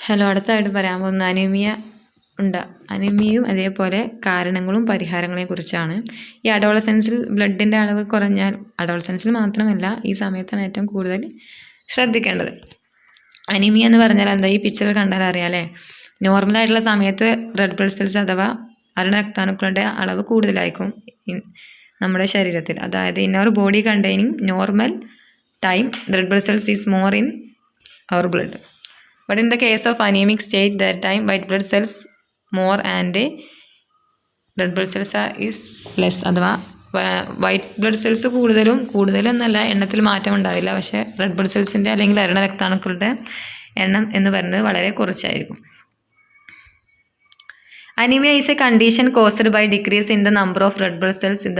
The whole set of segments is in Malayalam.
ഹലോ, അടുത്തായിട്ട് പറയാൻ പോകുന്ന അനീമിയയും അതേപോലെ കാരണങ്ങളും പരിഹാരങ്ങളെ കുറിച്ചാണ്. ഈ അഡോളസൻസിൽ ബ്ലഡിൻ്റെ അളവ് കുറഞ്ഞാൽ, അഡോളസൻസിൽ മാത്രമല്ല ഈ സമയത്താണ് ഏറ്റവും കൂടുതൽ ശ്രദ്ധിക്കേണ്ടത്. അനീമിയ എന്ന് പറഞ്ഞാൽ എന്താ? ഈ പിക്ചറിൽ കണ്ടാൽ അറിയാമല്ലേ? നോർമലായിട്ടുള്ള സമയത്ത് റെഡ് ബ്ലഡ് സെൽസ് അഥവാ അരുണ രക്താണുക്കളുടെ അളവ് കൂടുതലായിരിക്കും നമ്മുടെ ശരീരത്തിൽ. അതായത് in our body containing normal time red blood cells is more in our blood. But in the case of anemic state, that time white blood cells more and red blood cells is less. അഥവാ വൈറ്റ് ബ്ലഡ് സെൽസ് കൂടുതലൊന്നല്ല, എണ്ണത്തിൽ മാറ്റം ഉണ്ടാവില്ല. പക്ഷേ റെഡ് ബ്ലഡ് സെൽസിൻ്റെ അല്ലെങ്കിൽ അരുണ രക്താണുക്കളുടെ എണ്ണം എന്ന് പറയുന്നത് വളരെ കുറച്ചായിരിക്കും. Anemia is a condition caused by decrease in the number of red blood cells in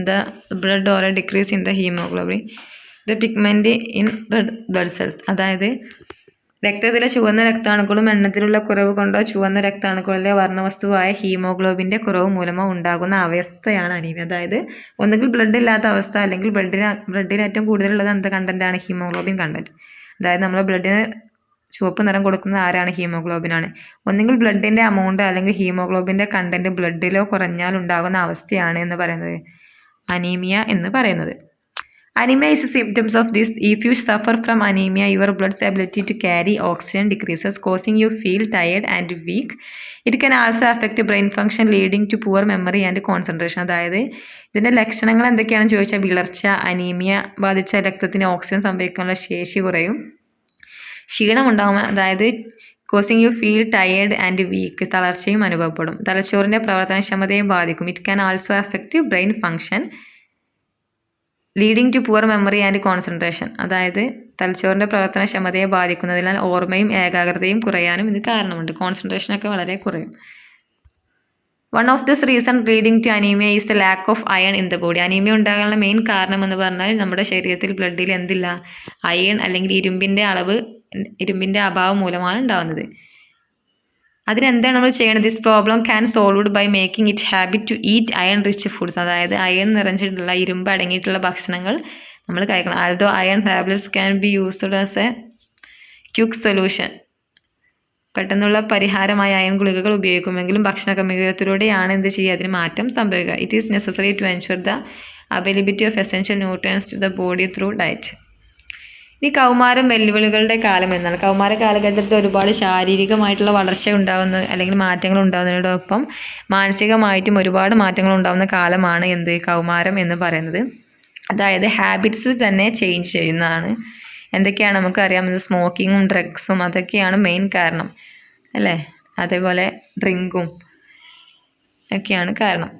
the blood or a decrease in the hemoglobin, the pigment in red blood cells. അതായത് രക്തത്തിലെ ചുവന്ന രക്താണുക്കളും എണ്ണത്തിലുള്ള കുറവ് കൊണ്ടോ ചുവന്ന രക്താണുക്കളിലെ വർണ്ണവസ്തുവായ ഹീമോഗ്ലോബിൻ്റെ കുറവ് മൂലമോ ഉണ്ടാകുന്ന അവസ്ഥയാണ് അനീമിയ. അതായത് ഒന്നുകിൽ ബ്ലഡ് ഇല്ലാത്ത അവസ്ഥ, അല്ലെങ്കിൽ ബ്ലഡിൽ ഏറ്റവും കൂടുതലുള്ളത് എന്ത് കണ്ടൻറ്റാണ്? Haemoglobin content. അതായത് നമ്മൾ ബ്ലഡിന് ചുവപ്പ് നിറം കൊടുക്കുന്നത് ആരാണ്? ഹീമോഗ്ലോബിനാണ്. ഒന്നുകിൽ ബ്ലഡിൻ്റെ എമൗണ്ട് അല്ലെങ്കിൽ ഹീമോഗ്ലോബിൻ്റെ കണ്ടൻറ്റ് ബ്ലഡിലോ കുറഞ്ഞാൽ ഉണ്ടാകുന്ന അവസ്ഥയാണ് എന്ന് പറയുന്നത് അനീമിയ എന്ന് പറയുന്നത്. Anemia is symptoms of this. If you suffer from anemia, your blood's ability to carry oxygen decreases, causing you feel tired and weak. It can also affect brain function, leading to poor memory and concentration. അതായത് ഇതിൻ്റെ ലക്ഷണങ്ങൾ എന്തൊക്കെയാണെന്ന് ചോദിച്ചാൽ വിളർച്ച, അനീമിയ ബാധിച്ച രക്തത്തിന് ഓക്സിജൻ സംഭരിക്കാനുള്ള ശേഷി കുറയും, ക്ഷീണം ഉണ്ടാകും, അതായത് causing you feel tired and weak, തളർച്ചയും അനുഭവപ്പെടും, തലച്ചോറിൻ്റെ പ്രവർത്തനക്ഷമതയെ ബാധിക്കും. It can also affect brain function, leading to poor memory and concentration. അതായത് തലച്ചോറിൻ്റെ പ്രവർത്തനക്ഷമതയെ ബാധിക്കുന്നതിനാൽ ഓർമ്മയും ഏകാഗ്രതയും കുറയാനും ഇത് കാരണമുണ്ട്. കോൺസെൻട്രേഷനൊക്കെ വളരെ കുറയും. One of this reason leading to anaemia is the lack of iron in the body. Anaemia ഉണ്ടാകാനുള്ള മെയിൻ കാരണം എന്ന് പറഞ്ഞാൽ നമ്മുടെ ശരീരത്തിൽ ബ്ലഡിൽ എന്തില്ല? അയൺ അല്ലെങ്കിൽ ഇരുമ്പിൻ്റെ അഭാവം മൂലമാണ് ഉണ്ടാകുന്നത്. അതിനെന്താണ് നമ്മൾ ചെയ്യേണ്ടത്? This problem can solved by making it habit to eat iron rich foods. അതായത് അയൺ നിറഞ്ഞിട്ടുള്ള, ഇരുമ്പ് അടങ്ങിയിട്ടുള്ള ഭക്ഷണങ്ങൾ നമ്മൾ കഴിക്കണം. Although iron tablets can be used as a quick solution. പെട്ടെന്നുള്ള പരിഹാരമായ അയൺ ഗുളികകൾ ഉപയോഗിക്കുമെങ്കിലും ഭക്ഷണ ക്രമീകരണത്തിലൂടെയാണ് എന്ത് ചെയ്യുക? അതിന് മാറ്റം സംഭവിക്കുക. It is necessary to ensure the availability of essential nutrients to the body through diet. ഇനി കൗമാരം വെല്ലുവിളികളുടെ കാലം എന്നാണ്. കൗമാര കാലഘട്ടത്തിൽ ഒരുപാട് ശാരീരികമായിട്ടുള്ള വളർച്ച ഉണ്ടാകുന്ന അല്ലെങ്കിൽ മാറ്റങ്ങൾ ഉണ്ടാകുന്നതിനോടൊപ്പം മാനസികമായിട്ടും ഒരുപാട് മാറ്റങ്ങൾ ഉണ്ടാകുന്ന കാലമാണ് എന്ത്? കൗമാരം എന്ന് പറയുന്നത്. അതായത് ഹാബിറ്റ്സ് തന്നെ ചേഞ്ച് ചെയ്യുന്നതാണ്. എന്തൊക്കെയാണ് നമുക്കറിയാം? സ്മോക്കിങ്ങും ഡ്രഗ്സും അതൊക്കെയാണ് മെയിൻ കാരണം, അല്ലേ? അതേപോലെ ഡ്രിങ്കും ഒക്കെയാണ് കാരണം.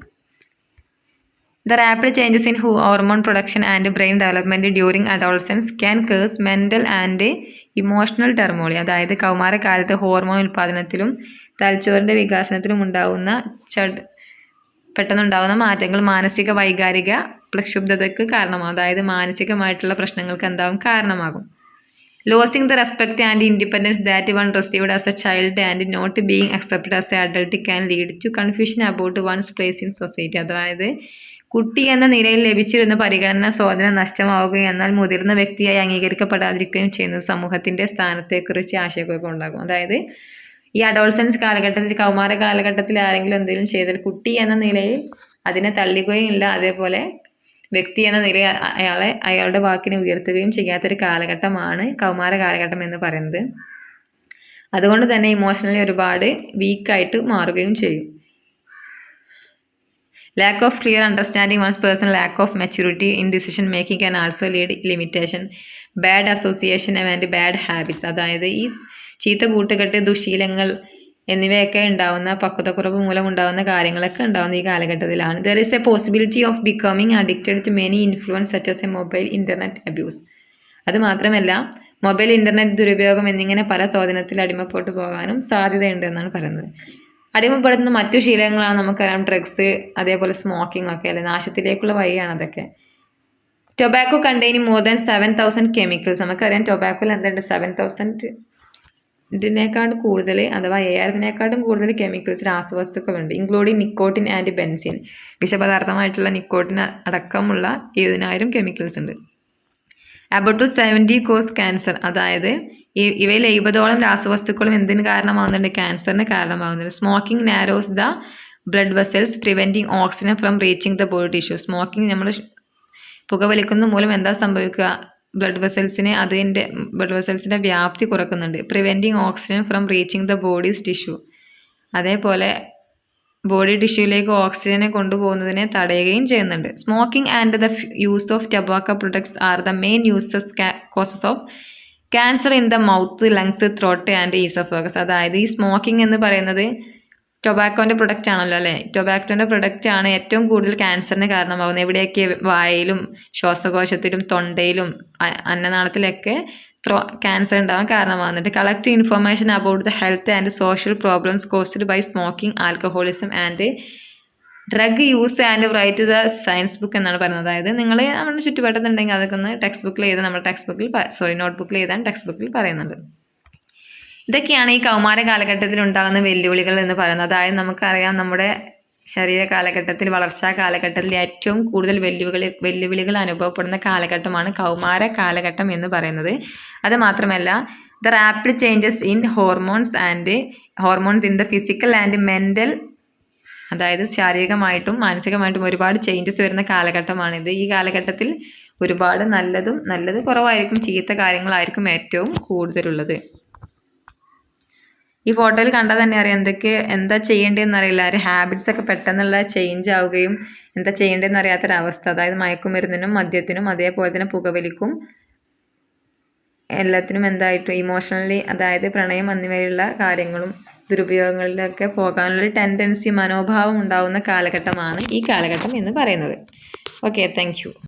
The rapid changes in hormone production and brain development during adolescence can cause mental and emotional turmoil. അതായത് കൗമാരക്കാലത്ത് ഹോർമോൺ ഉൽപ്പാദനത്തിലും തലച്ചോറിൻ്റെ വികാസനത്തിലും പെട്ടെന്നുണ്ടാകുന്ന മാറ്റങ്ങൾ മാനസിക വൈകാരിക പ്രക്ഷുബ്ധതയ്ക്ക് കാരണമാകും. അതായത് മാനസികമായിട്ടുള്ള പ്രശ്നങ്ങൾക്ക് എന്താകും? കാരണമാകും. Losing the respect and independence that one received as a child and not being accepted as an adult can lead to confusion about one's place in society. അതായത് കുട്ടി എന്ന നിലയിൽ ലഭിച്ചിരുന്ന പരിഗണന സ്വാധീനം നഷ്ടമാവുകയും എന്നാൽ മുതിർന്ന വ്യക്തിയായി അംഗീകരിക്കപ്പെടാതിരിക്കുകയും ചെയ്യുന്നത് സമൂഹത്തിൻ്റെ സ്ഥാനത്തെക്കുറിച്ച് ആശയക്കുഴപ്പമുണ്ടാകും. അതായത് ഈ അഡോൾസൻസ് കാലഘട്ടത്തിൽ, കൗമാര കാലഘട്ടത്തിൽ ആരെങ്കിലും എന്തെങ്കിലും ചെയ്താൽ കുട്ടി എന്ന നിലയിൽ അതിനെ തള്ളുകയും ഇല്ല, അതേപോലെ വ്യക്തി എന്ന നിലയിൽ അയാളുടെ വാക്കിനെ ഉയർത്തുകയും ചെയ്യാത്തൊരു കാലഘട്ടമാണ് കൗമാര കാലഘട്ടം എന്ന് പറയുന്നത്. അതുകൊണ്ട് തന്നെ ഇമോഷണലി ഒരുപാട് വീക്കായിട്ട് മാറുകയും ചെയ്യും. Lack of clear understanding one's person, lack of maturity in decision making can also lead limitation, bad association and bad habits. അതായത് ഈ ചീത്ത കൂട്ടുകെട്ട്, ദുശീലങ്ങൾ എന്നിവയൊക്കെ ഉണ്ടാവുന്ന, പക്വതക്കുറവ് മൂലം ഉണ്ടാകുന്ന കാര്യങ്ങളൊക്കെ ഉണ്ടാകുന്ന ഈ കാലഘട്ടത്തിലാണ്. There is a possibility of becoming addicted to many influence such as a mobile, internet abuse. അത് മാത്രമല്ല മൊബൈൽ, ഇൻ്റർനെറ്റ് ദുരുപയോഗം എന്നിങ്ങനെ പല സ്വാധീനത്തിൽ അടിമപ്പെട്ടു പോകാനും സാധ്യതയുണ്ട് എന്നാണ് പറയുന്നത്. അടിമപ്പെടുത്തുന്ന മറ്റു ശീലങ്ങളാണ് നമുക്കറിയാം ഡ്രഗ്സ്, അതേപോലെ സ്മോക്കിംഗ് ഒക്കെ, അല്ലെ? നാശത്തിലേക്കുള്ള വഴിയാണ് അതൊക്കെ. Tobacco containing more than 7,000 chemicals. നമുക്കറിയാം ടൊബാക്കോയിൽ എന്തുണ്ട്? 7,000 കൂടുതൽ, അഥവാ 7,000 കൂടുതൽ കെമിക്കൽസ്, രാസവസ്തുക്കളുണ്ട്. Including nicotine and benzene. വിഷപദാർത്ഥമായിട്ടുള്ള നിക്കോട്ടിൻ അടക്കമുള്ള 7,000 കെമിക്കൽസ് ഉണ്ട്. About to 70 cause cancer. അതായത് ഇവയിൽ 70ഓളം രാസവസ്തുക്കളും എന്തിന് കാരണമാകുന്നുണ്ട്? ക്യാൻസറിന് കാരണമാകുന്നുണ്ട്. Smoking narrows the blood vessels preventing oxygen from reaching the body tissue. Smoking നമ്മൾ പുകവലിക്കുന്ന മൂലം എന്താ സംഭവിക്കുക? ബ്ലഡ് വെസൽസിൻ്റെ വ്യാപ്തി കുറക്കുന്നുണ്ട്. Preventing oxygen from reaching the bodies tissue. അതേപോലെ ബോഡി ടിഷ്യൂയിലേക്ക് ഓക്സിജനെ കൊണ്ടുപോകുന്നതിനെ തടയുകയും ചെയ്യുന്നുണ്ട്. Smoking and the use of tobacco products are the main causes of cancer in the mouth, lungs, throat and oesophagus. അതായത് ഈ സ്മോക്കിംഗ് എന്ന് പറയുന്നത് ടൊബാക്കോൻ്റെ പ്രൊഡക്റ്റ് ആണല്ലോ അല്ലേ? ടൊബാക്കോൻ്റെ പ്രൊഡക്റ്റ് ആണ് ഏറ്റവും കൂടുതൽ ക്യാൻസറിന് കാരണമാകുന്നത്. എവിടെയൊക്കെ? വായിലും ശ്വാസകോശത്തിലും തൊണ്ടയിലും അന്നനാളത്തിലൊക്കെ ക്യാൻസർ ഉണ്ടാകാൻ കാരണമാകുന്നുണ്ട്. Collect information about the health and social problems caused by smoking, alcoholism and drug use and write the science book എന്നാണ് പറയുന്നത്. അതായത് നിങ്ങൾ നമ്മുടെ ചുറ്റുപാടത്തുണ്ടെങ്കിൽ അതൊക്കെ ഒന്ന് ടെക്സ്റ്റ് ബുക്കിൽ എഴുതാൻ, നമ്മുടെ നോട്ട്ബുക്കിൽ എഴുതാൻ ടെക്സ്റ്റ് ബുക്കിൽ പറയുന്നുണ്ട്. ഇതൊക്കെയാണ് ഈ കൗമാര കാലഘട്ടത്തിൽ ഉണ്ടാകുന്ന വെല്ലുവിളികൾ എന്ന് പറയുന്നത്. അതായത് നമുക്കറിയാം, നമ്മുടെ ശരീര കാലഘട്ടത്തിൽ, വളർച്ചാ കാലഘട്ടത്തിൽ ഏറ്റവും കൂടുതൽ വെല്ലുവിളികൾ അനുഭവപ്പെടുന്ന കാലഘട്ടമാണ് കൗമാര കാലഘട്ടം എന്ന് പറയുന്നത്. അത് മാത്രമല്ല, the rapid changes in hormones in the physical and mental, അതായത് ശാരീരികമായിട്ടും മാനസികമായിട്ടും ഒരുപാട് ചേഞ്ചസ് വരുന്ന കാലഘട്ടമാണിത്. ഈ കാലഘട്ടത്തിൽ ഒരുപാട് നല്ലത് കുറവായിരിക്കും, ചീത്ത കാര്യങ്ങളായിരിക്കും ഏറ്റവും കൂടുതലുള്ളത്. ഈ ഫോട്ടോയിൽ കണ്ടാൽ തന്നെ അറിയാം എന്താ ചെയ്യേണ്ടതെന്ന് അറിയില്ല. ഒരു ഹാബിറ്റ്സ് ഒക്കെ പെട്ടെന്നുള്ള ചേഞ്ച് ആവുകയും എന്താ ചെയ്യേണ്ടതെന്ന് അറിയാത്തൊരവസ്ഥ. അതായത് മയക്കുമരുന്നിനും മദ്യത്തിനും അതേപോലെ തന്നെ പുകവലിക്കും എല്ലാത്തിനും എന്തായിട്ടും ഇമോഷണലി, അതായത് പ്രണയം എന്നിവയുള്ള കാര്യങ്ങളും ദുരുപയോഗങ്ങളിലൊക്കെ പോകാനുള്ളൊരു ടെൻഡൻസി, മനോഭാവം ഉണ്ടാവുന്ന കാലഘട്ടമാണ് ഈ കാലഘട്ടം എന്ന് പറയുന്നത്. Okay, thank you.